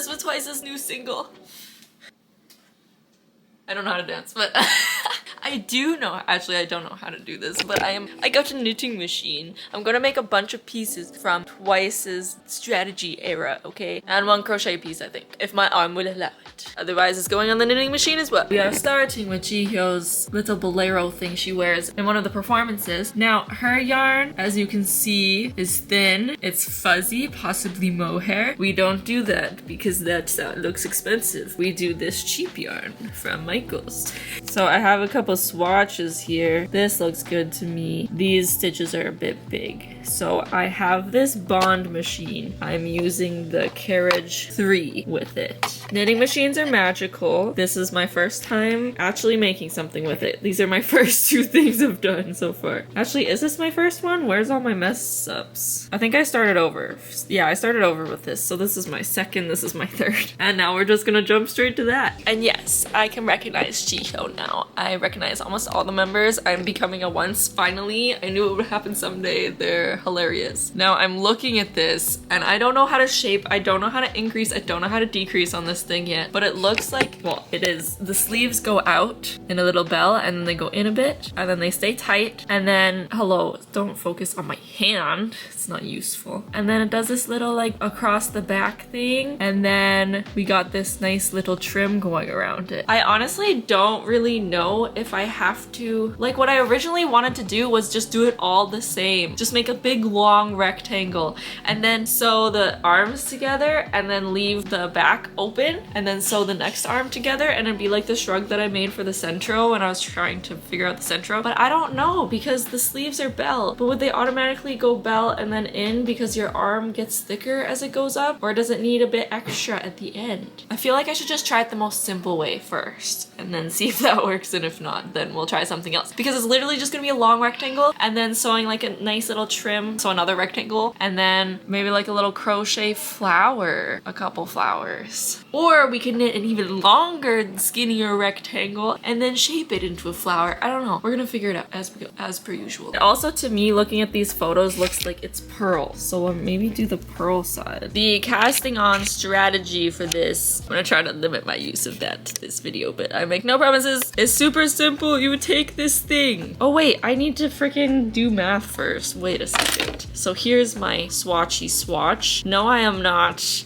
obsessed with Twice's new single. I don't know how to dance, but I do know, actually I don't know how to do this, but I got a knitting machine. I'm gonna make a bunch of pieces from Twice's strategy era, okay? And one crochet piece, I think, if my arm will allow it. Otherwise, it's going on the knitting machine as well. We are starting with Jihyo's little bolero thing she wears in one of the performances. Now, her yarn, as you can see, is thin. It's fuzzy, possibly mohair. We don't do that because that looks expensive. We do this cheap yarn from Michael's. So I have a couple swatches here. This looks good to me. These stitches are a bit big. So I have this bond machine. I'm using the Carriage 3 with it. Knitting machines are magical. This is my first time actually making something with it. These are my first two things I've done so far. Actually, is this my first one? Where's all my mess ups? I think I started over. Yeah, I started over with this. So this is my second, this is my third. And now we're just gonna jump straight to that. And yes, I can recognize Jihyo now. I recognize almost all the members. I'm becoming a once finally. I knew it would happen someday. They're hilarious. Now I'm looking at this and I don't know how to shape. I don't know how to increase. I don't know how to decrease on this thing yet, but it looks like, well, it is. The sleeves go out in a little bell and then they go in a bit and then they stay tight. And then, hello, don't focus on my hand. It's not useful. And then it does this little like across the back thing. And then we got this nice little trim going around it. I honestly don't really know if I have to, like what I originally wanted to do was just do it all the same. Just make a big long rectangle and then sew the arms together and then leave the back open and then sew the next arm together and it'd be like the shrug that I made for the centro when I was trying to figure out the centro. But I don't know because the sleeves are bell, but would they automatically go bell and then in because your arm gets thicker as it goes up, or does it need a bit extra at the end? I feel like I should just try it the most simple way first and then see if that works, and if not, then we'll try something else because it's literally just gonna be a long rectangle and then sewing like a nice little trim, so another rectangle, and then maybe like a little crochet flower, a couple flowers. Or we could knit an even longer, skinnier rectangle and then shape it into a flower. I don't know. We're gonna figure it out as we go, as per usual. Also, to me, looking at these photos looks like it's pearl, so we'll maybe do the pearl side. The casting on strategy for this, I'm gonna try to limit my use of that to this video, but I make no promises. It's super simple. You would take this thing. Oh wait, I need to freaking do math first. Wait a second. So here's my swatchy swatch. No, I am not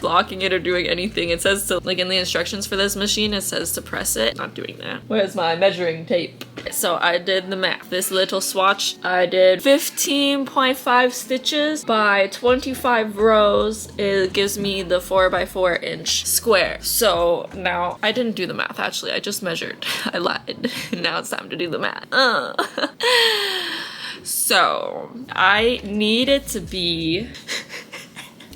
blocking it or doing anything. It says to, like in the instructions for this machine, it says to press it. Not doing that. Where's my measuring tape? So I did the math. This little swatch, I did 15.5 stitches by 25 rows. It gives me the 4x4 inch square. So now I didn't do the math actually. I just measured. I lied. Now it's time to do the math. So I need it to be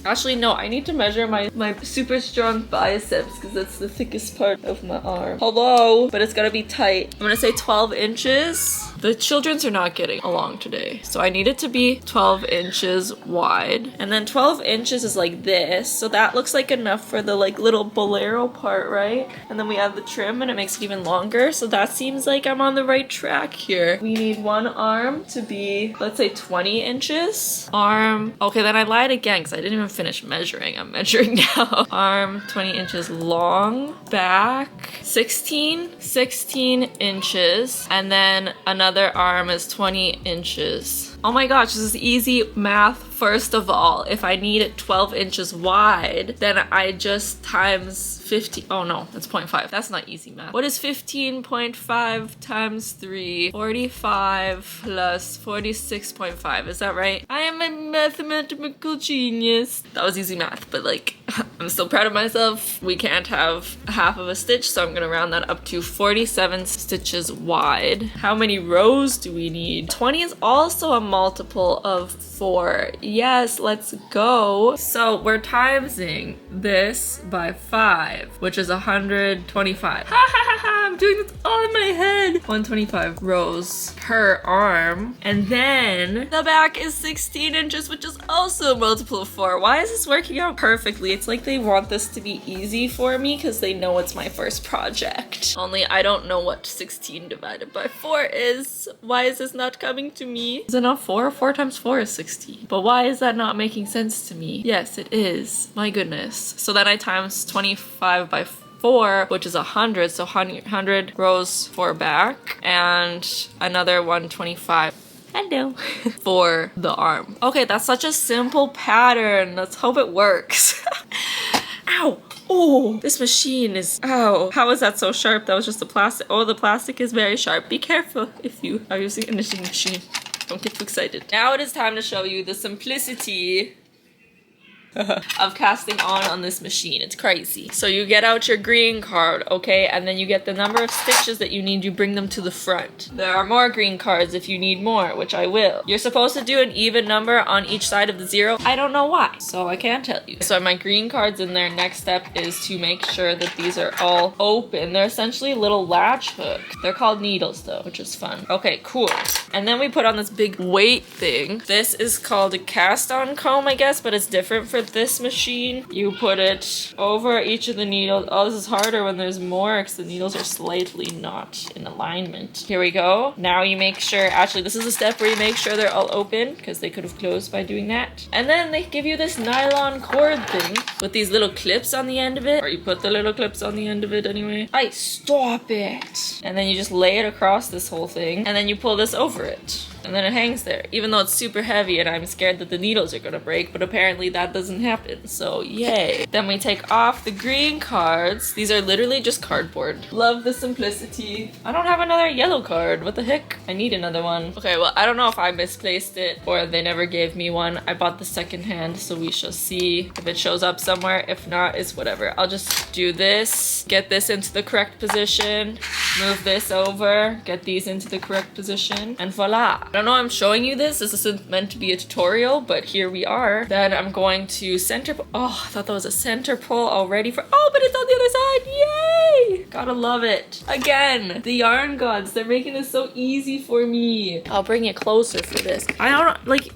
actually, no, I need to measure my super strong biceps because that's the thickest part of my arm. Hello, but it's gotta be tight. I'm gonna say 12 inches. The children's are not getting along today, so I need it to be 12 inches wide. And then 12 inches is like this, so that looks like enough for the like little bolero part, right? And then we add the trim and it makes it even longer, so that seems like I'm on the right track here. We need one arm to be, let's say 20 inches. Arm, okay, then I lied again because I didn't even finish measuring. I'm measuring now. Arm 20 inches long, back 16 inches, and then another arm is 20 inches. Oh my gosh, this is easy math. First of all, if I need it 12 inches wide, then I just times 50. Oh no, that's 0.5. That's not easy math. What is 15.5 times 3? 45 plus 46.5. Is that right? I am a mathematical genius. That was easy math, but like, I'm still proud of myself. We can't have half of a stitch, so I'm gonna round that up to 47 stitches wide. How many rows do we need? 20 is also a multiple of 4. Yes, let's go. So we're timesing this by 5, which is 125. Ha ha ha ha! I'm doing this all in my head. 125 rows per arm. And then the back is 16 inches, which is also a multiple of 4. Why is this working out perfectly? It's like they want this to be easy for me because they know it's my first project. Only I don't know what 16 divided by 4 is. Why is this not coming to me? Is it not 4? 4 times 4 is 16. But why is that not making sense to me? Yes, it is. My goodness. So then I times 25 by 4, which is 100. So 100 rows for back and another 125. Hello. For the arm. Okay, that's such a simple pattern. Let's hope it works. Ow. Oh, this machine is, ow. How is that so sharp? That was just the plastic. Oh, the plastic is very sharp. Be careful if you are using a knitting machine. Don't get too excited. Now it is time to show you the simplicity of casting on this machine. It's crazy. So you get out your green card, okay, and then you get the number of stitches that you need. You bring them to the front. There are more green cards if you need more, which I will. You're supposed to do an even number on each side of the 0. I don't know why, so I can't tell you. So my green cards in there. Next step is to make sure that these are all open. They're essentially little latch hooks. They're called needles though, which is fun. Okay, cool. And then we put on this big weight thing. This is called a cast on comb, I guess, but it's different for this machine. You put it over each of the needles. Oh, this is harder when there's more because the needles are slightly not in alignment. Here we go. Now you make sure, actually this is a step where you make sure they're all open because they could have closed by doing that. And then they give you this nylon cord thing with these little clips on the end of it, or you put the little clips on the end of it anyway. I stop it. And then you just lay it across this whole thing and then you pull this over it. And then it hangs there, even though it's super heavy and I'm scared that the needles are gonna break, but apparently that doesn't happen, so yay. Then we take off the green cards. These are literally just cardboard. Love the simplicity. I don't have another yellow card. What the heck? I need another one. Okay, well, I don't know if I misplaced it or they never gave me one. I bought the second hand, so we shall see if it shows up somewhere. If not, it's whatever. I'll just do this, get this into the correct position, move this over, get these into the correct position, and voila. I don't know I'm showing you this. This isn't meant to be a tutorial, but here we are. Then I'm going to center pull. Oh, I thought that was a center pull already for, oh, but it's on the other side. Yay! Gotta love it. Again, the yarn gods, they're making this so easy for me. I'll bring it closer for this. I don't, like,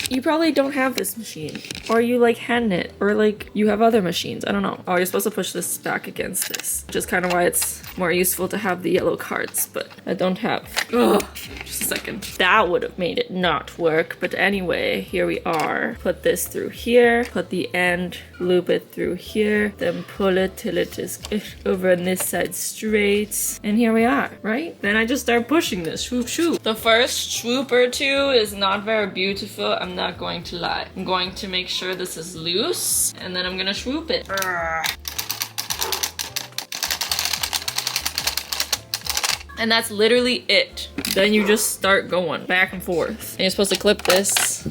you probably don't have this machine, or you like hand knit, or like you have other machines. I don't know. Oh, you're supposed to push this back against this, which is kind of why it's more useful to have the yellow cards, but I don't have. Ugh, just a second. That would have made it not work, but anyway, here we are. Put this through here, put the end, loop it through here, then pull it till it is over on this side straight, and here we are, right? Then I just start pushing this, swoop swoop. The first swoop or two is not very beautiful, I'm not going to lie. I'm going to make sure this is loose, and then I'm gonna swoop it. And that's literally it. Then you just start going back and forth. And you're supposed to clip this.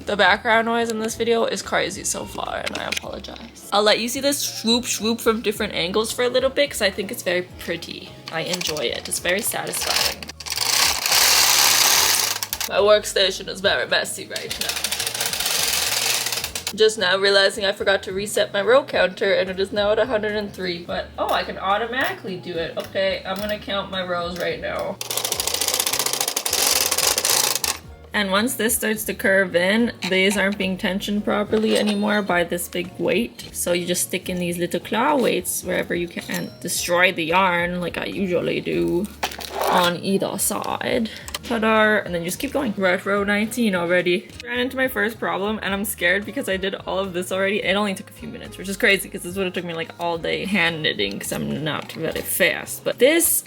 The background noise in this video is crazy so far, and I apologize. I'll let you see this swoop swoop from different angles for a little bit because I think it's very pretty. I enjoy it. It's very satisfying. My workstation is very messy right now. Just now realizing I forgot to reset my row counter and it is now at 103. But, oh, I can automatically do it. Okay, I'm gonna count my rows right now. And once this starts to curve in, these aren't being tensioned properly anymore by this big weight. So you just stick in these little claw weights wherever you can. Destroy the yarn like I usually do on either side. Ta-da! And then you just keep going. We're at row 19 already. Ran into my first problem and I'm scared because I did all of this already. It only took a few minutes, which is crazy because this would have took me like all day hand knitting because I'm not very fast. But this,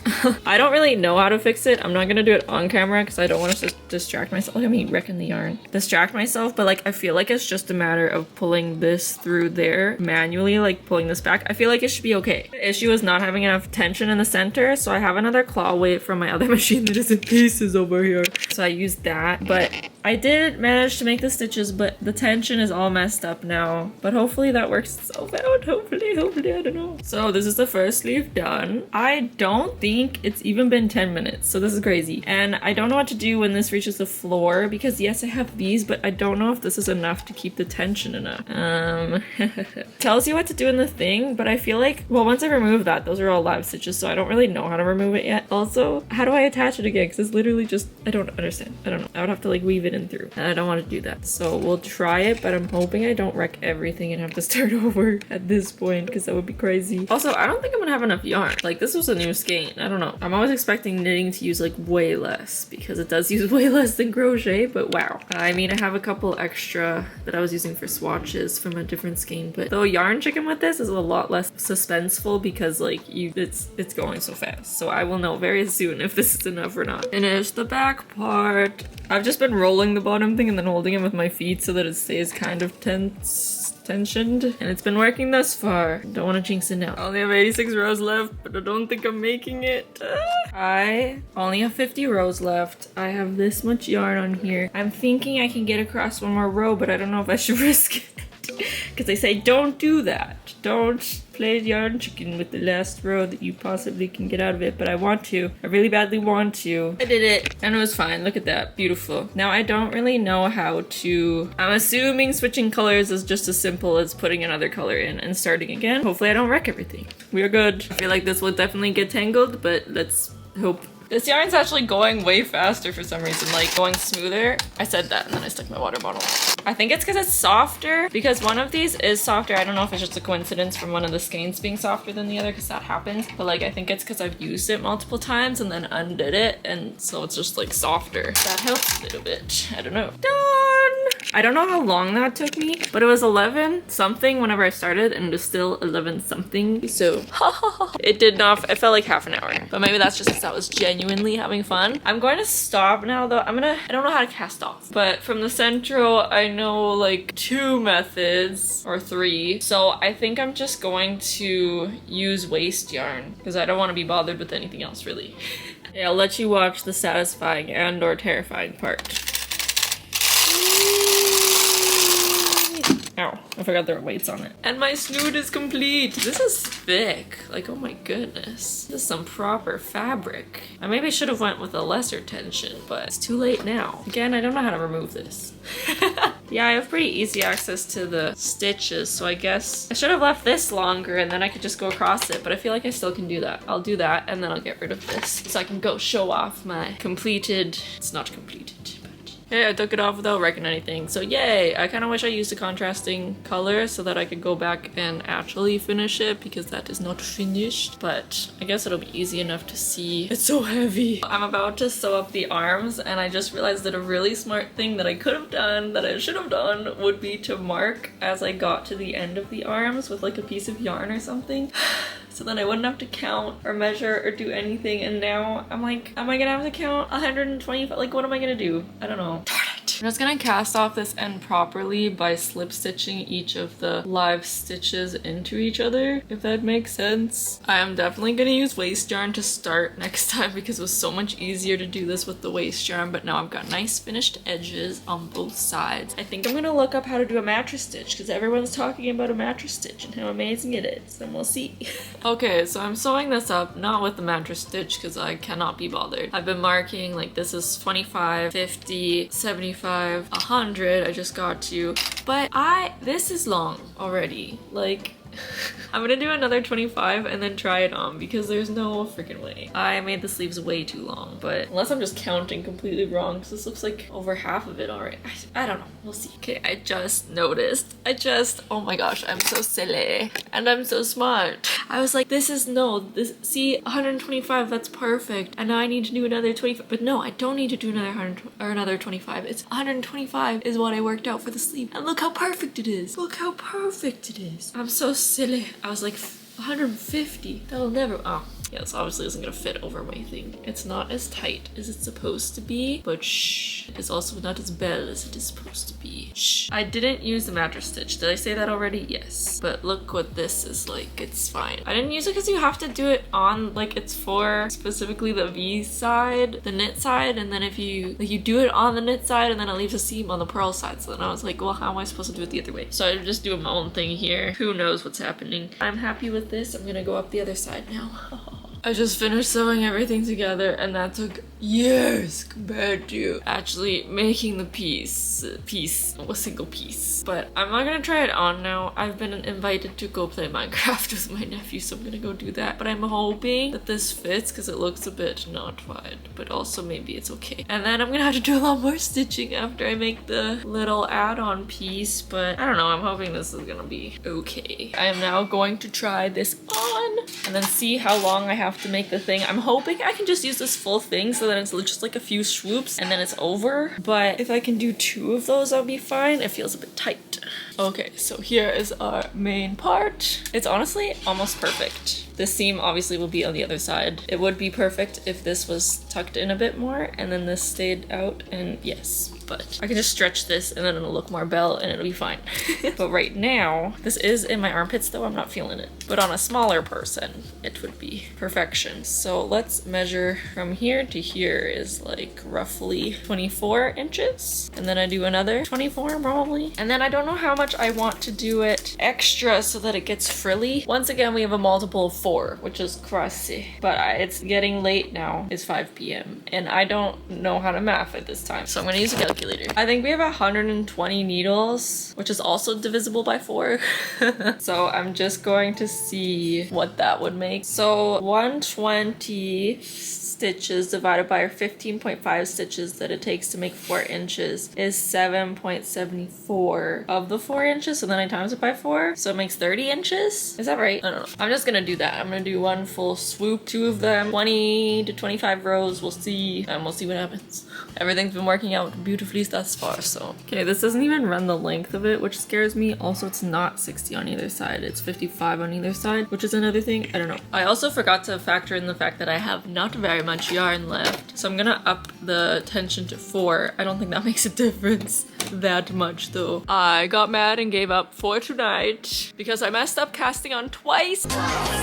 I don't really know how to fix it. I'm not gonna do it on camera because I don't want to distract myself. Look at me wrecking the yarn. Distract myself, but like I feel like it's just a matter of pulling this through there manually, like pulling this back. I feel like it should be okay. The issue is not having enough tension in the center, so I have another claw weight from my other machine that is in pieces over over here. So I used that, but I did manage to make the stitches, but the tension is all messed up now. But hopefully that works itself out. Hopefully, I don't know. So this is the first sleeve done. I don't think it's even been 10 minutes, so this is crazy. And I don't know what to do when this reaches the floor, because yes, I have these, but I don't know if this is enough to keep the tension enough. Tells you what to do in the thing, but I feel like, well, once I remove that, those are all live stitches, so I don't really know how to remove it yet. Also, how do I attach it again? Because it's literally just, I don't understand. I don't know. I would have to like weave it in through, and I don't want to do that. So we'll try it, but I'm hoping I don't wreck everything and have to start over at this point, because that would be crazy. Also, I don't think I'm gonna have enough yarn. Like, this was a new skein. I don't know. I'm always expecting knitting to use like way less, because it does use way less than crochet, but wow. I mean, I have a couple extra that I was using for swatches from a different skein, but though yarn chicken with this is a lot less suspenseful, because like it's going so fast. So I will know very soon if this is enough or not. Finish the back part. I've just been rolling the bottom thing and then holding it with my feet so that it stays kind of tensioned, and it's been working thus far. Don't want to jinx it now. I only have 86 rows left, but I don't think I'm making it. I only have 50 rows left. I have this much yarn on here. I'm thinking I can get across one more row, but I don't know if I should risk it. Because they say don't do that. Don't play yarn chicken with the last row that you possibly can get out of it, but I want to. I really badly want to. I did it, and it was fine. Look at that. Beautiful. Now I don't really know how to... I'm assuming switching colors is just as simple as putting another color in and starting again. Hopefully I don't wreck everything. We are good. I feel like this will definitely get tangled, but let's hope. This yarn's actually going way faster for some reason, like going smoother. I said that and then I stuck my water bottle. I think it's because it's softer, because one of these is softer. I don't know if it's just a coincidence from one of the skeins being softer than the other, because that happens. But like, I think it's because I've used it multiple times and then undid it, and so it's just like softer. That helps a little bit. I don't know. Done! I don't know how long that took me, but it was 11 something whenever I started, and it is still 11 something. So it did not, it felt like half an hour, but maybe that's just because I was genuinely having fun. I'm going to stop now though. I don't know how to cast off, but from the central, I know like 2 methods or 3. So I think I'm just going to use waste yarn because I don't want to be bothered with anything else really. Yeah, I'll let you watch the satisfying and or terrifying part. Ow, I forgot there were weights on it. And my snoot is complete. This is thick. Like, oh my goodness. This is some proper fabric. I maybe should have went with a lesser tension, but it's too late now. Again, I don't know how to remove this. Yeah, I have pretty easy access to the stitches, so I guess I should have left this longer and then I could just go across it, but I feel like I still can do that. I'll do that and then I'll get rid of this so I can go show off my completed, it's not completed. Hey, I took it off without wrecking anything, so yay! I kind of wish I used a contrasting color so that I could go back and actually finish it, because that is not finished, but I guess it'll be easy enough to see. It's so heavy! I'm about to sew up the arms, and I just realized that a really smart thing that I could have done, that I should have done, would be to mark as I got to the end of the arms with like a piece of yarn or something. So then I wouldn't have to count or measure or do anything, and now I'm like, am I gonna have to count 125? Like, what am I gonna do? I don't know. Darn it. I'm just gonna cast off this end properly by slip stitching each of the live stitches into each other, if that makes sense. I am definitely gonna use waste yarn to start next time because it was so much easier to do this with the waste yarn, but now I've got nice finished edges on both sides. I think I'm gonna look up how to do a mattress stitch because everyone's talking about a mattress stitch and how amazing it is, and we'll see. Okay, so I'm sewing this up, not with the mattress stitch because I cannot be bothered. I've been marking, like, this is 25, 50, 75, 100 I just got to, but this is long already. Like, I'm gonna do another 25 and then try it on because there's no freaking way. I made the sleeves way too long, but unless I'm just counting completely wrong, because this looks like over half of it already. I don't know, we'll see. Okay, I just noticed. Oh my gosh, I'm so silly. And I'm so smart. I was like, see, 125, that's perfect. And now I need to do another 25, but no, I don't need to do another 100 or another 25. It's 125 is what I worked out for the sleeve. And look how perfect it is. Look how perfect it is. I'm so silly. I was like 150. That'll never, oh. Yeah, so obviously isn't gonna fit over my thing. It's not as tight as it's supposed to be, but shh, it's also not as bell as it is supposed to be. Shh. I didn't use the mattress stitch. Did I say that already? Yes. But look what this is like. It's fine. I didn't use it because you have to do it on, like, it's for specifically the V side, the knit side, and then if you, like, you do it on the knit side and then it leaves a seam on the purl side. So then I was like, well, how am I supposed to do it the other way? So I'm just doing my own thing here. Who knows what's happening? I'm happy with this. I'm gonna go up the other side now. I just finished sewing everything together and that took years compared to actually making the a single piece. But I'm not gonna try it on now. I've been invited to go play Minecraft with my nephew, so I'm gonna go do that. But I'm hoping that this fits because it looks a bit not wide, but also maybe it's okay. And then I'm gonna have to do a lot more stitching after I make the little add-on piece, but I don't know, I'm hoping this is gonna be okay. I am now going to try this on and then see how long I have to make the thing. I'm hoping I can just use this full thing so that it's just like a few swoops and then it's over. But if I can do 2 of those, I'll be fine. It feels a bit tight. Okay, so here is our main part. It's honestly almost perfect. The seam obviously will be on the other side. It would be perfect if this was tucked in a bit more and then this stayed out, and yes. But I can just stretch this and then it'll look more bell and it'll be fine. But right now, this is in my armpits though, I'm not feeling it. But on a smaller person, it would be perfection. So let's measure from here to here is like roughly 24 inches. And then I do another 24 probably. And then I don't know how much I want to do it extra so that it gets frilly. Once again, we have a multiple of 4, which is crazy. But it's getting late now. It's 5 p.m. and I don't know how to math at this time. So I'm gonna use a calculator. I think we have 120 needles, which is also divisible by 4. So I'm just going to see what that would make. So 120 stitches divided by 15.5 stitches that it takes to make 4 inches is 7.74 of the 4 inches. So then I times it by 4. So it makes 30 inches. Is that right? I don't know. I'm just gonna do that. I'm gonna do 1 full swoop, 2 of them, 20 to 25 rows. We'll see, and we'll see what happens. Everything's been working out beautifully thus far, so. Okay, this doesn't even run the length of it, which scares me. Also, it's not 60 on either side. It's 55 on either side, which is another thing. I don't know. I also forgot to factor in the fact that I have not very much yarn left. So I'm gonna up the tension to 4. I don't think that makes a difference that much though. I got mad and gave up for tonight because I messed up casting on twice.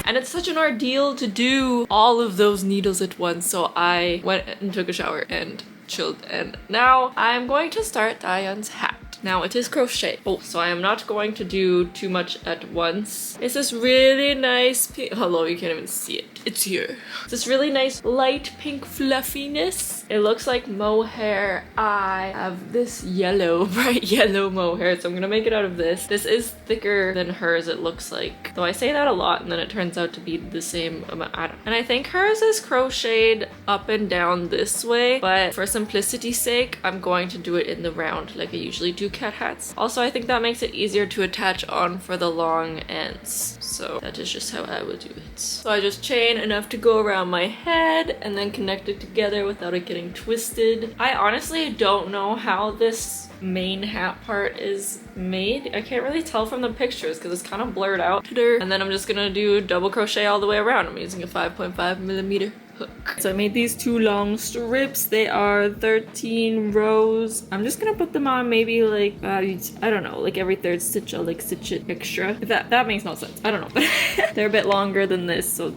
And it's such an ordeal to do all of those needles at once. So I went and took a shower and chilled, and now I'm going to start Dahyun's hat. Now it is crochet. Oh, so I am not going to do too much at once. It's this really nice pink. Hello, you can't even see it. It's here. It's this really nice light pink fluffiness. It looks like mohair. I have this yellow, bright yellow mohair, so I'm gonna make it out of this. This is thicker than hers, it looks like. Though I say that a lot and then it turns out to be the same amount. And I think hers is crocheted up and down this way, but for simplicity's sake, I'm going to do it in the round like I usually do cat hats. Also, I think that makes it easier to attach on for the long ends. So that is just how I will do it. So I just chain enough to go around my head and then connect it together without it getting twisted. I honestly don't know how this main hat part is made. I can't really tell from the pictures because it's kind of blurred out. And then I'm just gonna do double crochet all the way around. I'm using a 5.5mm hook. So I made these 2 long strips. They are 13 rows. I'm just gonna put them on maybe like I don't know, like every 3rd stitch I'll like stitch it extra. If that makes no sense. I don't know. They're a bit longer than this, so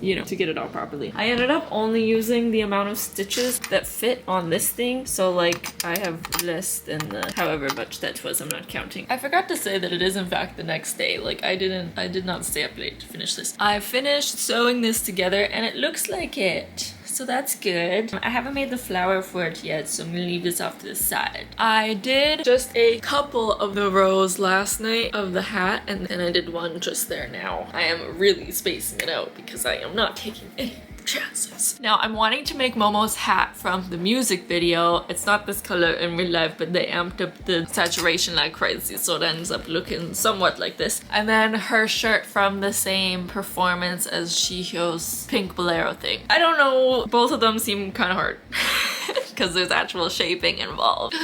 you know, to get it on properly. I ended up only using the amount of stitches that fit on this thing. So like I have less than the however much that was. I'm not counting. I forgot to say that it is in fact the next day. Like I did not stay up late to finish this. I finished sewing this together and it looks like it. So that's good. I haven't made the flower for it yet, so I'm gonna leave this off to the side. I did just a couple of the rows last night of the hat, and then I did one just there now. I am really spacing it out because I am not taking any chances. Now I'm wanting to make Momo's hat from the music video. It's not this color in real life, but they amped up the saturation like crazy, so it ends up looking somewhat like this. And then her shirt from the same performance as Jihyo's pink bolero thing. I don't know, both of them seem kind of hard because there's actual shaping involved.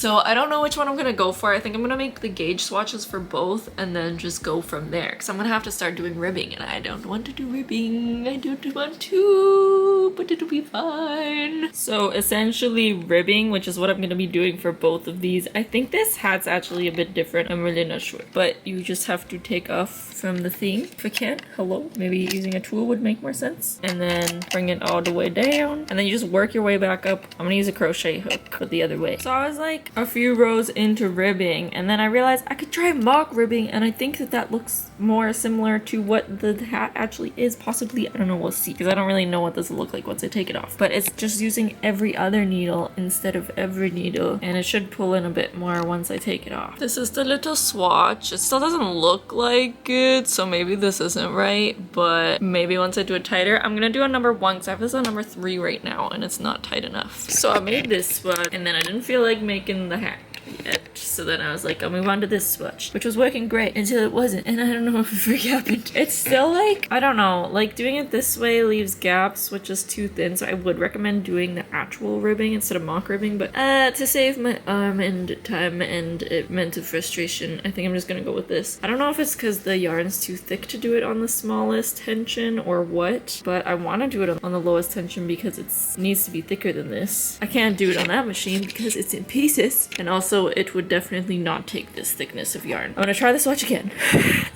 So I don't know which one I'm gonna go for. I think I'm gonna make the gauge swatches for both and then just go from there, because I'm gonna have to start doing ribbing and I don't want to do ribbing. I don't want to, but it'll be fine. So essentially ribbing, which is what I'm gonna be doing for both of these. I think this hat's actually a bit different. I'm really not sure, but you just have to take off from the thing. If I can, hello, maybe using a tool would make more sense. And then bring it all the way down, and then you just work your way back up. I'm gonna use a crochet hook, but the other way. So I was like a few rows into ribbing, and then I realized I could try mock ribbing, and I think that that looks more similar to what the hat actually is. Possibly, I don't know, we'll see, because I don't really know what this will look like once I take it off. But it's just using every other needle instead of every needle, and it should pull in a bit more once I take it off. This is the little swatch. It still doesn't look like it, so maybe this isn't right, but maybe once I do it tighter. I'm gonna do a number 1 because I have this on number 3 right now and it's not tight enough. So I made this swatch, and then I didn't feel like making the hat yet. So then I was like, I'll move on to this swatch, which was working great until it wasn't, and I don't know what the freak happened. It's still like, I don't know, like doing it this way leaves gaps, which is too thin, so I would recommend doing the actual ribbing instead of mock ribbing, but to save my arm and time and mental frustration, I think I'm just gonna go with this. I don't know if it's because the yarn's too thick to do it on the smallest tension or what, but I want to do it on the lowest tension because it needs to be thicker than this. I can't do it on that machine because it's in pieces, and also it would definitely not take this thickness of yarn. I'm gonna try the swatch again and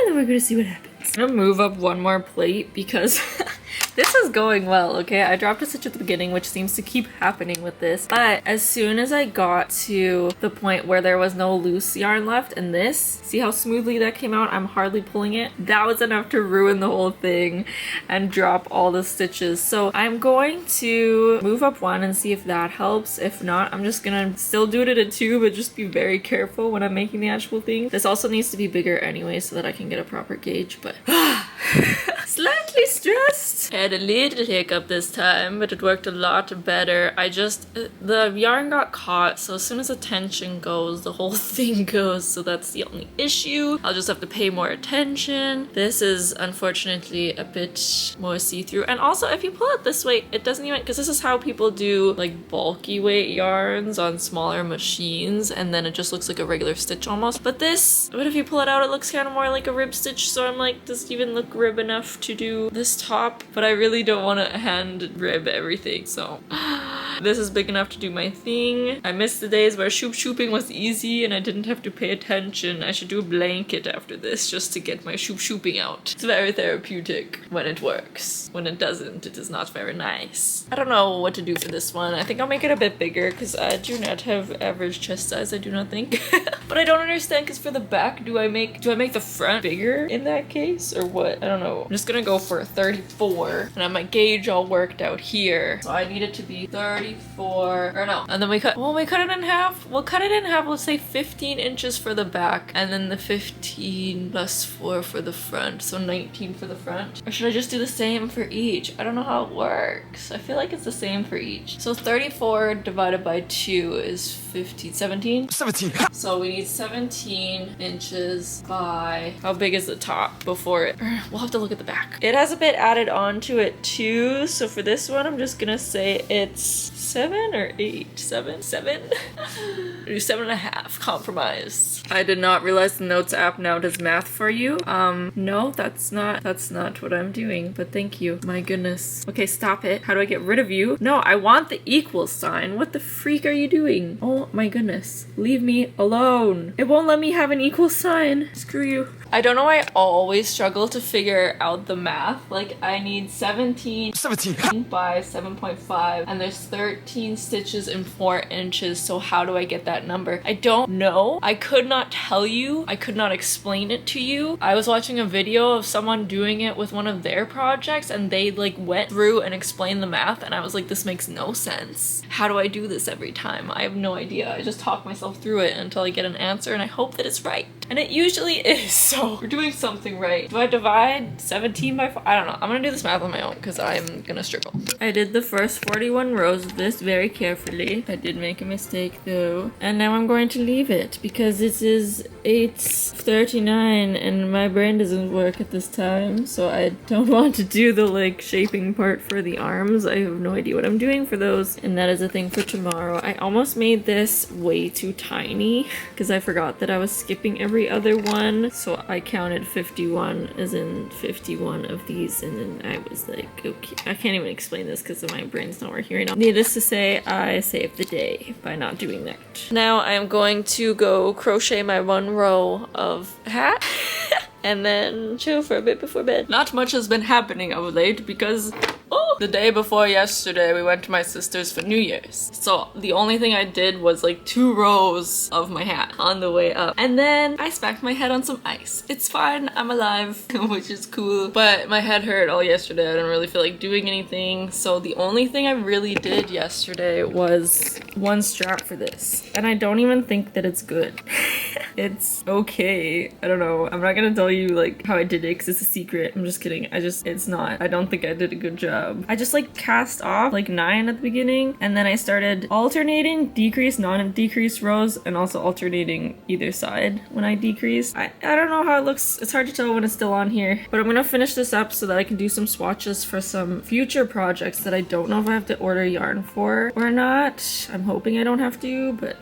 then we're gonna see what happens. I'm gonna move up one more plate because this is going well, okay? I dropped a stitch at the beginning, which seems to keep happening with this. But as soon as I got to the point where there was no loose yarn left, and this, see how smoothly that came out? I'm hardly pulling it. That was enough to ruin the whole thing and drop all the stitches. So I'm going to move up one and see if that helps. If not, I'm just gonna still do it at a 2, but just be very careful when I'm making the actual thing. This also needs to be bigger anyway so that I can get a proper gauge, but slightly stressed. I had a little hiccup this time, but it worked a lot better. The yarn got caught, so as soon as the tension goes, the whole thing goes, so that's the only issue. I'll just have to pay more attention. This is unfortunately a bit more see-through, and also if you pull it this way, it doesn't even, because this is how people do like bulky weight yarns on smaller machines, and then it just looks like a regular stitch almost. But if you pull it out, it looks kind of more like a rib stitch, so I'm like, does it even look rib enough to do this top? But I really don't want to hand rib everything, so this is big enough to do my thing. I miss the days where shooping was easy and I didn't have to pay attention. I should do a blanket after this just to get my shooping out. It's very therapeutic when it works. When it doesn't, it is not very nice. I don't know what to do for this one. I think I'll make it a bit bigger because I do not have average chest size, I do not think. But I don't understand, because for the back, do I make the front bigger in that case or what? I don't know. I'm just gonna go for 34 and I have my gauge all worked out here. So I need it to be 34, or no. And then we cut it in half. We'll cut it in half. Let's say 15 inches for the back, and then the 15 plus 4 for the front. So 19 for the front. Or should I just do the same for each? I don't know how it works. I feel like it's the same for each. So 34 divided by 2 is 15, 17? 17. So we need 17 inches by, how big is the top before it? We'll have to look at the back. It has a bit added on to it too. So for this one, I'm just gonna say it's 7 or 8? 7? Do 7.5, compromise. I did not realize the Notes app now does math for you. No, that's not what I'm doing, but thank you. My goodness. Okay, stop it. How do I get rid of you? No, I want the equal sign. What the freak are you doing? Oh my goodness. Leave me alone. It won't let me have an equal sign. Screw you. I don't know why I always struggle to figure out the math. Like, I need 17 by 7.5, and there's 13 stitches in 4 inches, so how do I get that number? I don't know. I could not tell you. I could not explain it to you. I was watching a video of someone doing it with one of their projects, and they like went through and explained the math, and I was like, this makes no sense. How do I do this every time? I have no idea. I just talk myself through it until I get an answer, and I hope that it's right. And it usually is, so we're doing something right. Do I divide 17 by 4? I don't know. I'm gonna do this math on my own because I'm gonna struggle. I did the first 41 rows of this very carefully. I did make a mistake though. And now I'm going to leave it because this is 8:39 and my brain doesn't work at this time. So I don't want to do the like shaping part for the arms. I have no idea what I'm doing for those. And that is a thing for tomorrow. I almost made this way too tiny because I forgot that I was skipping every other one. So I counted 51 as in 51 of these, and then I was like, okay, I can't even explain this because my brain's not working right now. Needless to say, I saved the day by not doing that. Now I am going to go crochet my 1 row of hat and then chill for a bit before bed. Not much has been happening of late because the day before yesterday we went to my sister's for New Year's. So the only thing I did was like 2 rows of my hat on the way up. And then I smacked my head on some ice. It's fine, I'm alive, which is cool. But my head hurt all yesterday. I didn't really feel like doing anything. So the only thing I really did yesterday was 1 strap for this. And I don't even think that it's good. It's okay. I don't know. I'm not gonna tell you like how I did it because it's a secret. I'm just kidding. It's not. I don't think I did a good job. I just like cast off like 9 at the beginning and then I started alternating decrease, non-decrease rows and also alternating either side when I decrease. I don't know how it looks. It's hard to tell when it's still on here, but I'm gonna finish this up so that I can do some swatches for some future projects that I don't know if I have to order yarn for or not. I'm hoping I don't have to, but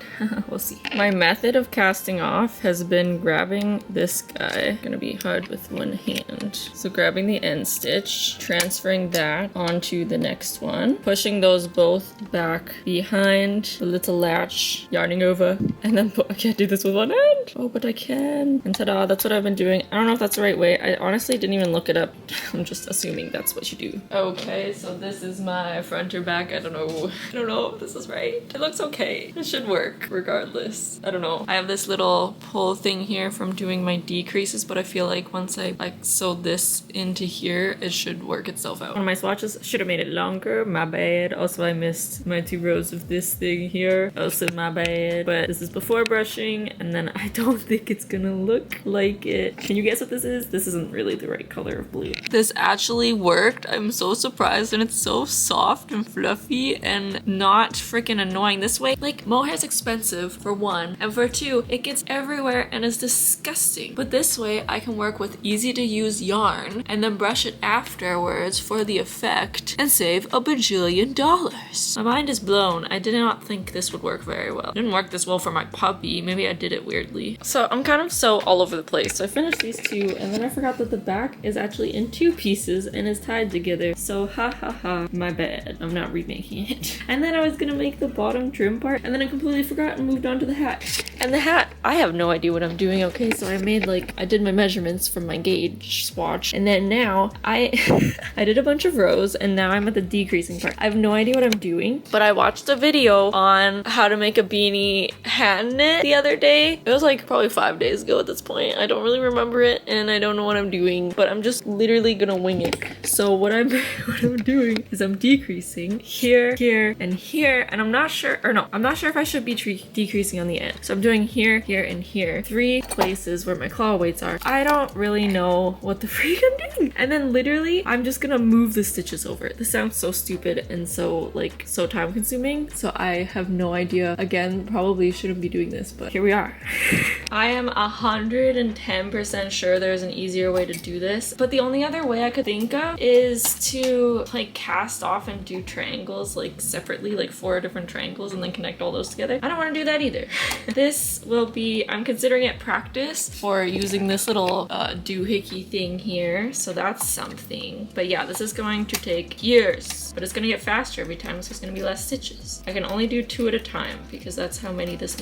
we'll see. My method of casting off has been grabbing this guy. Gonna be hard with 1 hand. So grabbing the end stitch, transferring that onto the next one, pushing those both back behind the little latch, yarning over, and then I can't do this with 1 hand. Oh, but I can. And ta-da, that's what I've been doing. I don't know if that's the right way. I honestly didn't even look it up. I'm just assuming that's what you do. Okay, so this is my front or back. I don't know. I don't know if this is right. It looks okay. It should work regardless. I don't know. I have this little pull thing here from doing my decreases, but I feel like once I like sew this into here, it should work itself out. One of my swatches should have made it longer. My bad. Also, I missed my 2 rows of this thing here. Also, my bad. But this is before brushing, and then I don't think it's gonna look like it. Can you guess what this is? This isn't really the right color of blue. This actually worked. I'm so surprised, and it's so soft and fluffy and not freaking annoying. This way, like, mohair's expensive for 1, and for 2, it gets everywhere and is disgusting. But this way, I can work with easy to use yarn and then brush it afterwards for the effect and save a bajillion dollars. My mind is blown. I did not think this would work very well. It didn't work this well for my puppy. Maybe I did it weirdly. So I'm kind of so all over the place. So I finished these 2 and then I forgot that the back is actually in 2 pieces and is tied together. So ha ha ha, my bad. I'm not remaking it. And then I was gonna make the bottom trim part and then I completely forgot and moved on to the hat. And the hat, I have no idea what I'm doing. Okay, so I made like, I did my measurements from my gauge swatch and then now I did a bunch of rows and now I'm at the decreasing part. I have no idea what I'm doing, but I watched a video on how to make a beanie hand knit the other day. It was like probably 5 days ago at this point. I don't really remember it and I don't know what I'm doing, but I'm just literally gonna wing it. So what I'm doing is I'm decreasing here, here, and here, and I'm not sure if I should be decreasing on the end. So I'm doing here, here, and here. 3 places where my claw weights are. I don't really know what the freak I'm doing. And then literally, I'm just gonna move the stitches over. This sounds so stupid and so like so time consuming. So I have no idea. Again, probably shouldn't be doing this, but here we are. I am 110% sure there's an easier way to do this, but the only other way I could think of is to like cast off and do triangles like separately, like 4 different triangles and then connect all those together. I don't want to do that either. This will be, I'm considering it practice for using this little doohickey thing here, so that's something. But yeah, this is going to take years, but it's going to get faster every time, so there's going to be less stitches. I can only do 2 at a time because that's how many this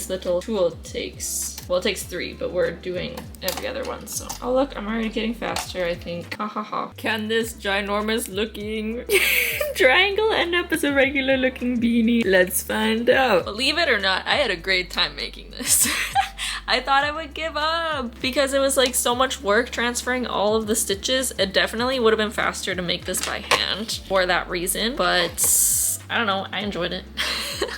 little tool takes. Well, it takes 3, but we're doing every other one, so. Oh look, I'm already getting faster, I think. Ha ha ha. Can this ginormous looking triangle end up as a regular looking beanie? Let's find out. Believe it or not, I had a great time making this. I thought I would give up because it was like so much work transferring all of the stitches. It definitely would have been faster to make this by hand for that reason, but I don't know, I enjoyed it.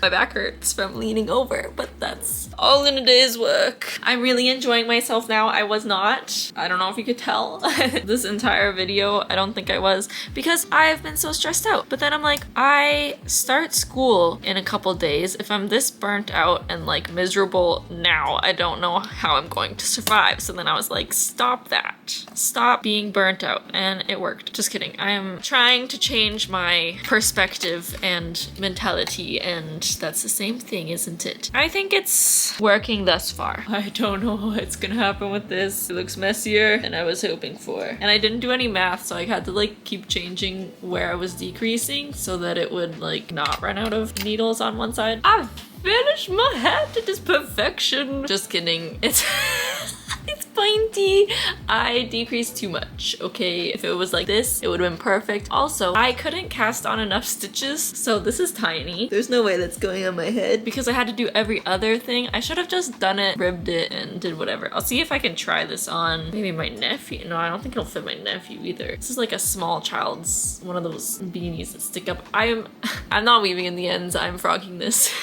My back hurts from leaning over, but that's all in a day's work. I'm really enjoying myself now. I was not. I don't know if you could tell this entire video. I don't think I was, because I've been so stressed out. But then I'm like, I start school in a couple days. If I'm this burnt out and like miserable now, I don't know how I'm going to survive. So then I was like, stop that. Stop being burnt out. And it worked. Just kidding. I am trying to change my perspective and mentality, and that's the same thing, isn't it? I think it's working thus far. I don't know what's gonna happen with this. It looks messier than I was hoping for. And I didn't do any math, so I had to like keep changing where I was decreasing so that it would like not run out of needles on one side. I've finished my hat. It is perfection. Just kidding. It's it's pointy. I decreased too much, okay? If it was like this, it would have been perfect. Also, I couldn't cast on enough stitches, so this is tiny. There's no way that's going on my head because I had to do every other thing. I should have just done it, ribbed it, and did whatever. I'll see if I can try this on maybe my nephew. No, I don't think it'll fit my nephew either. This is like a small child's, one of those beanies that stick up. I'm not weaving in the ends. I'm frogging this.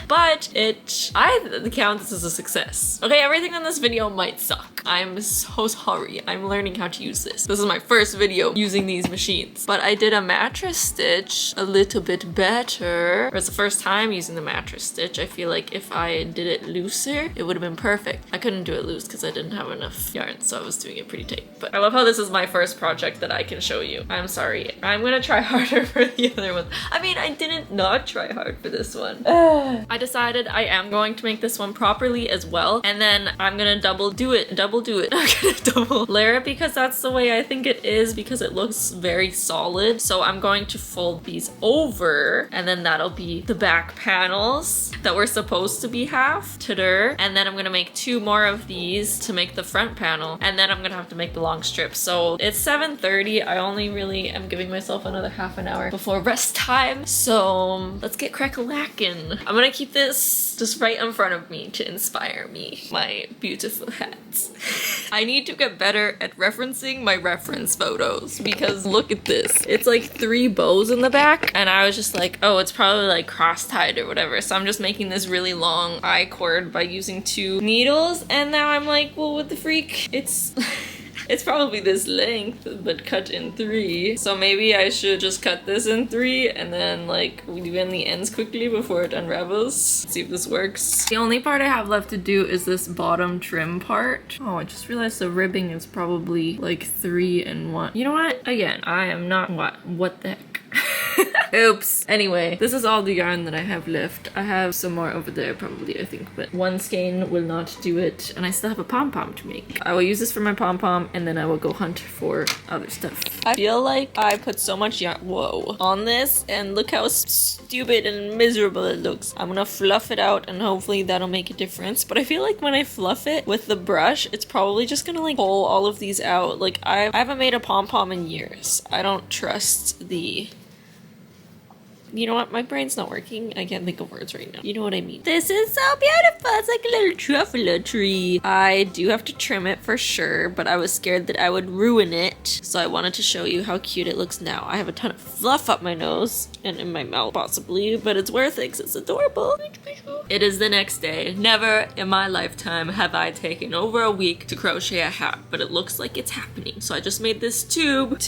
But I count this as a success. Okay, everything in this video might suck. I'm so sorry. I'm learning how to use this. This is my first video using these machines. But I did a mattress stitch a little bit better. It's the first time using the mattress stitch. I feel like if I did it looser, it would have been perfect. I couldn't do it loose because I didn't have enough yarn, so I was doing it pretty tight. But I love how this is my first project that I can show you. I'm sorry. I'm gonna try harder for the other one. I mean, I didn't not try hard for this one. I decided I am going to make this one properly as well, and then I'm gonna double do it. I'm gonna double layer it because that's the way I think it is, because it looks very solid. So I'm going to fold these over, and then that'll be the back panels that were supposed to be half. Ta-da. And then I'm gonna make 2 more of these to make the front panel, and then I'm gonna have to make the long strip. So it's 7:30. I only really am giving myself another half an hour before rest time. So let's get crack-a-lackin'. I'm gonna keep this just right in front of me to inspire me. My beautiful hats. I need to get better at referencing my reference photos, because look at this. It's like 3 bows in the back, and I was just like, oh, it's probably like cross-tied or whatever. So I'm just making this really long I-cord by using 2 needles, and now I'm like, well, what the freak? It's it's probably this length, but cut in 3. So maybe I should just cut this in 3 and then like weave in the ends quickly before it unravels. See if this works. The only part I have left to do is this bottom trim part. Oh, I just realized the ribbing is probably like 3 and 1. You know what? Again, I am not what the heck. Oops. Anyway, this is all the yarn that I have left. I have some more over there probably, I think, but one skein will not do it, and I still have a pom-pom to make. I will use this for my pom-pom, and then I will go hunt for other stuff. I feel like I put so much yarn, whoa, on this, and look how stupid and miserable it looks. I'm gonna fluff it out, and hopefully that'll make a difference, but I feel like when I fluff it with the brush, it's probably just gonna like pull all of these out. Like I haven't made a pom-pom in years. I don't trust the... You know what? My brain's not working. I can't think of words right now. You know what I mean. This is so beautiful. It's like a little truffle tree. I do have to trim it for sure, but I was scared that I would ruin it. So I wanted to show you how cute it looks now. I have a ton of fluff up my nose and in my mouth possibly, but it's worth it because it's adorable. It is the next day. Never in my lifetime have I taken over a week to crochet a hat, but it looks like it's happening. So I just made this tube,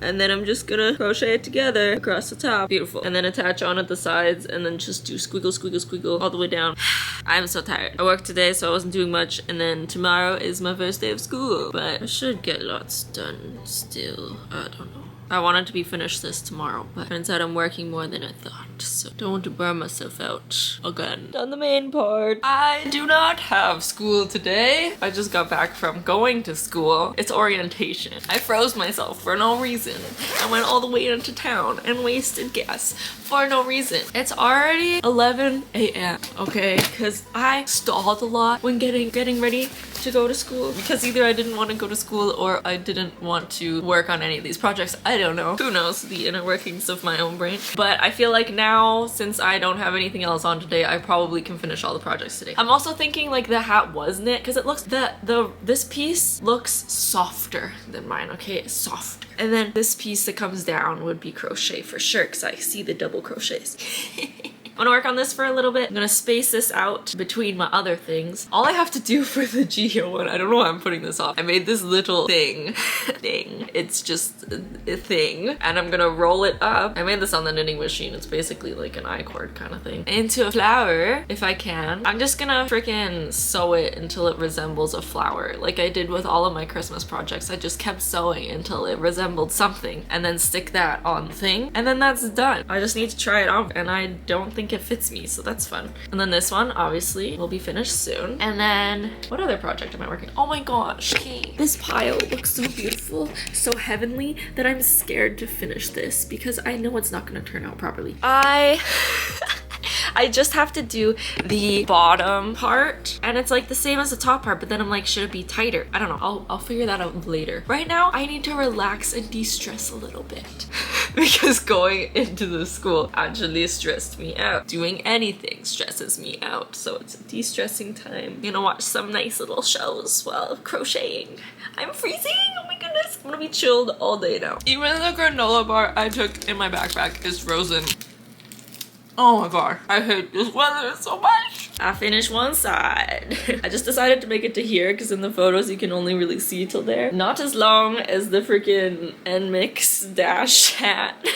and then I'm just gonna crochet it together across the top. Beautiful. And then attach on at the sides, and then just do squiggle, squiggle, squiggle all the way down. I'm so tired. I worked today, so I wasn't doing much, and then tomorrow is my first day of school, but I should get lots done still. I don't know. I wanted to be finished this tomorrow, but turns out I'm working more than I thought, so don't want to burn myself out again. Done the main part. I do not have school today. I just got back from going to school. It's orientation. I froze myself for no reason. I went all the way into town and wasted gas for no reason. It's already 11 a.m. okay? Because I stalled a lot when getting ready to go to school, because either I didn't want to go to school or I didn't want to work on any of these projects. I don't know. Who knows the inner workings of my own brain. But I feel like now, since I don't have anything else on today, I probably can finish all the projects today. I'm also thinking like the hat was knit, because it looks this piece looks softer than mine, okay? It's softer. And then this piece that comes down would be crochet for sure, because I see the double crochets. I'm gonna work on this for a little bit. I'm gonna space this out between my other things. All I have to do for the Jihyo one, I don't know why I'm putting this off. I made this little thing. It's just a thing. And I'm gonna roll it up. I made this on the knitting machine. It's basically like an I-cord kind of thing. Into a flower, if I can. I'm just gonna freaking sew it until it resembles a flower. Like I did with all of my Christmas projects. I just kept sewing until it resembled something and then stick that on the thing. And then that's done. I just need to try it on and I don't think it fits me, so that's fun. And then this one obviously will be finished soon. And then what other project am I working? Oh my gosh, okay. This pile looks so beautiful, so heavenly that I'm scared to finish this because I know it's not gonna turn out properly. I just have to do the bottom part and it's like the same as the top part, but then I'm like, should it be tighter? I don't know. I'll figure that out later. Right now, I need to relax and de-stress a little bit because going into the school actually stressed me out. Doing anything stresses me out. So it's a de-stressing time. I'm gonna watch some nice little shows while crocheting. I'm freezing. Oh my goodness. I'm gonna be chilled all day now. Even the granola bar I took in my backpack is frozen. Oh my god, I hate this weather so much. I finished one side. I just decided to make it to here because in the photos you can only really see till there. Not as long as the freaking NMix dash hat.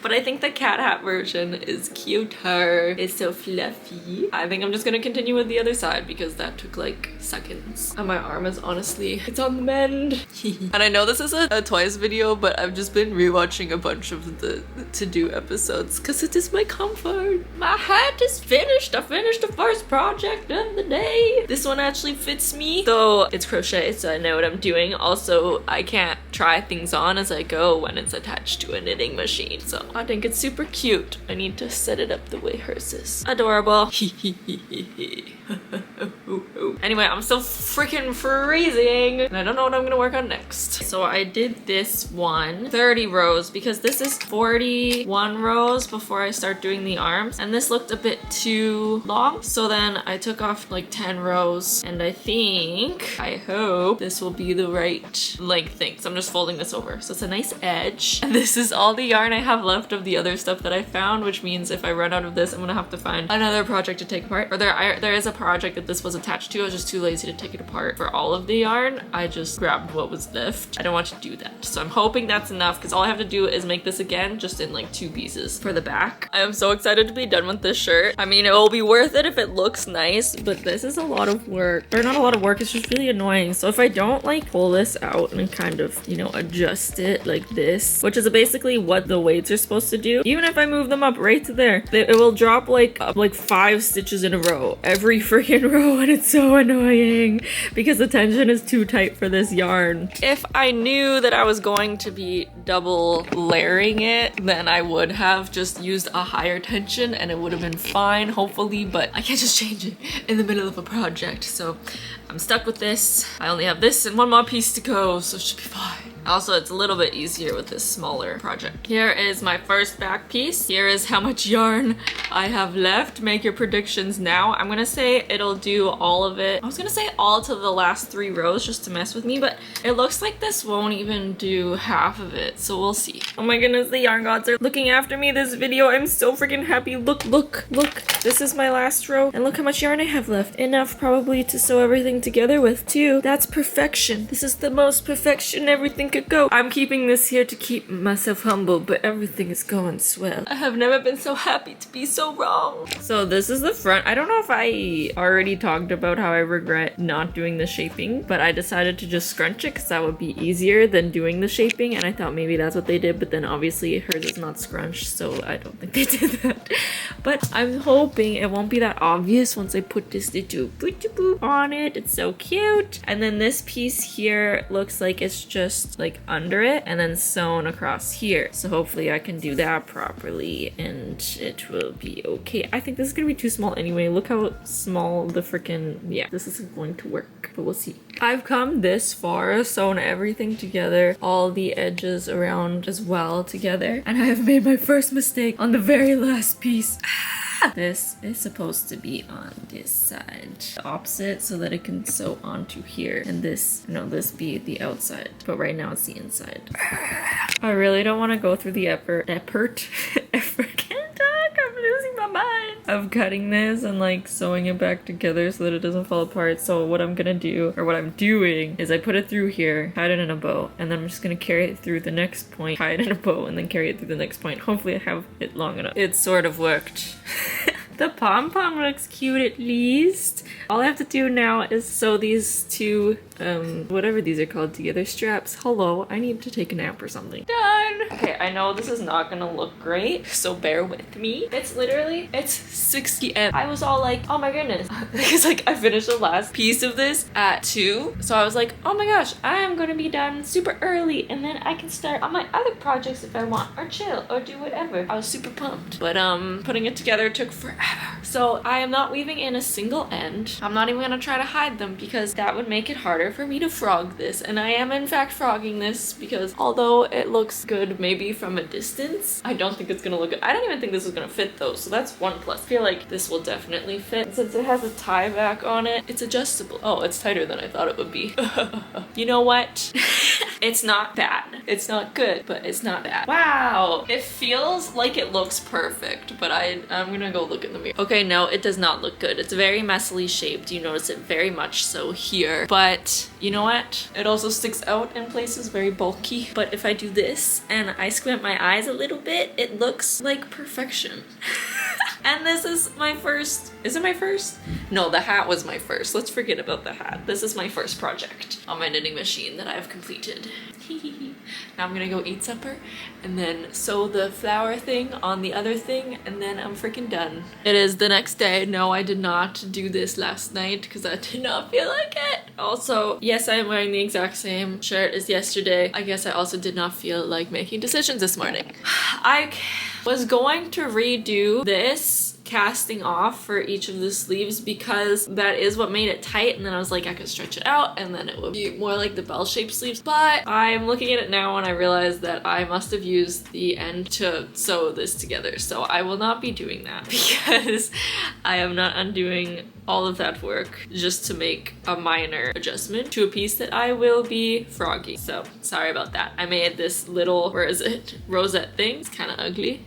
But I think the cat hat version is cuter. It's so fluffy. I think I'm just gonna continue with the other side because that took like seconds. And my arm is honestly, it's on the mend. And I know this is a twice video, but I've just been rewatching a bunch of the to-do episodes because it is my comfort. My hat is finished. I finished the first project of the day. This one actually fits me. Though it's crochet, so I know what I'm doing. Also, I can't try things on as I go when it's attached to a knitting machine. So I think it's super cute. I need to set it up the way hers is. Adorable. Anyway, I'm still freaking freezing and I don't know what I'm gonna work on next. So I did this one 30 rows because this is 41 rows before I start doing the arms, and this looked a bit too long, so then I took off like 10 rows, and I hope this will be the right length thing. So I'm just folding this over so it's a nice edge. And this is all the yarn I have left of the other stuff that I found, which means if I run out of this, I'm gonna have to find another project to take apart. Or there is a project that this was attached to. I was just too lazy to take it apart for all of the yarn. I just grabbed what was left. I don't want to do that. So I'm hoping that's enough because all I have to do is make this again just in like 2 pieces for the back. I am so excited to be done with this shirt. I mean, it will be worth it if it looks nice, but this is a lot of work. Or not a lot of work, it's just really annoying. So if I don't like pull this out and kind of, you know, adjust it like this, which is basically what the weights are supposed to do, even if I move them up right to there, it will drop like 5 stitches in a row every freaking row, and it's so annoying because the tension is too tight for this yarn. If I knew that I was going to be double layering it, then I would have just used a higher tension and it would have been fine, hopefully, but I can't just change it in the middle of a project, so I'm stuck with this. I only have this and one more piece to go, so it should be fine. Also, it's a little bit easier with this smaller project. Here is my first back piece. Here is how much yarn I have left. Make your predictions now. I'm gonna say it'll do all of it. I was gonna say all to the last 3 rows just to mess with me, but it looks like this won't even do half of it, so we'll see. Oh my goodness, the yarn gods are looking after me this video. I'm so freaking happy. Look, look, look. This is my last row, and look how much yarn I have left. Enough probably to sew everything together with too. That's perfection. This is the most perfection everything could go. I'm keeping this here to keep myself humble, but everything is going swell. I have never been so happy to be so wrong. So this is the front. I don't know if I already talked about how I regret not doing the shaping, but I decided to just scrunch it because that would be easier than doing the shaping, and I thought maybe that's what they did, but then obviously hers is not scrunched, so I don't think they did that. But I'm hoping it won't be that obvious once I put this little boop on it. It's so cute. And then this piece here looks like it's just like under it and then sewn across here. So hopefully I can do that properly and it will be okay. I think this is gonna be too small anyway. Look how small the freaking, yeah, this isn't going to work, but we'll see. I've come this far, sewn everything together, all the edges around as well together, and I have made my first mistake on the very last piece. This is supposed to be on this side, the opposite, so that it can sew onto here, and this be the outside, but right now it's the inside. I really don't want to go through the effort. Can't talk, I'm losing my mind. of cutting this and like sewing it back together so that it doesn't fall apart. So what I'm gonna do, or what I'm doing, is I put it through here, tie it in a bow, and then I'm just gonna carry it through the next point, tie it in a bow, and then carry it through the next point. Hopefully I have it long enough. It sort of worked. The pom-pom looks cute at least. All I have to do now is sew these two, whatever these are called together, straps. Hello, I need to take a nap or something. Done! Okay, I know this is not gonna look great, so bear with me. It's 6 p.m. I was all like, oh my goodness. Because like I finished the last piece of this at 2. So I was like, oh my gosh, I am gonna be done super early and then I can start on my other projects if I want, or chill, or do whatever. I was super pumped. But putting it together took forever. So I am not weaving in a single end. I'm not even gonna try to hide them because that would make it harder for me to frog this. And I am in fact frogging this because although it looks good maybe from a distance, I don't think it's gonna look good. I don't even think this is gonna fit though, so that's one plus. I feel like this will definitely fit. Since it has a tie back on it, it's adjustable. Oh, it's tighter than I thought it would be. You know what? It's not bad. It's not good, but it's not bad. Wow! It feels like it looks perfect, but I'm gonna go look in the mirror. Okay, no, it does not look good. It's very messily shaped. You notice it very much so here. But you know what? It also sticks out in places, very bulky. But if I do this and I squint my eyes a little bit, it looks like perfection. And this is my first, is it my first? No, the hat was my first. Let's forget about the hat. This is my first project on my knitting machine that I have completed. Now I'm gonna go eat supper and then sew the flower thing on the other thing and then I'm freaking done. It is the next day. No, I did not do this last night because I did not feel like it. Also, yes, I am wearing the exact same shirt as yesterday. I guess I also did not feel like making decisions this morning. I was going to redo this casting off for each of the sleeves because that is what made it tight, and then I was like I could stretch it out and then it would be more like the bell-shaped sleeves, but I'm looking at it now and I realized that I must have used the end to sew this together, so I will not be doing that because I am not undoing all of that work just to make a minor adjustment to a piece that I will be froggy. So sorry about that. I made this little, where is it, rosette thing. It's kind of ugly.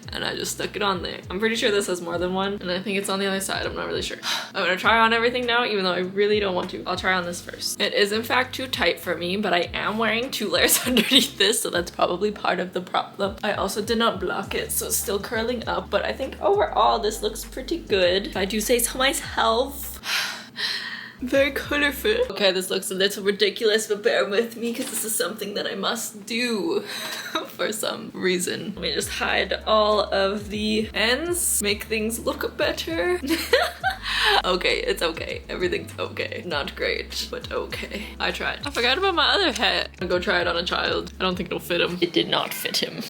And I just stuck it on there. I'm pretty sure this has more than one, and I think it's on the other side. I'm not really sure. I'm gonna try on everything now, even though I really don't want to. I'll try on this first. It is in fact too tight for me, but I am wearing 2 layers underneath this, so that's probably part of the problem. I also did not block it, so it's still curling up, but I think overall this looks pretty good, if I do say so myself. Very colorful. Okay, this looks a little ridiculous, but bear with me because this is something that I must do for some reason. Let me just hide all of the ends, make things look better. Okay, it's okay. Everything's okay. Not great, but okay. I tried. I forgot about my other hat. I'll go try it on a child. I don't think it'll fit him. It did not fit him.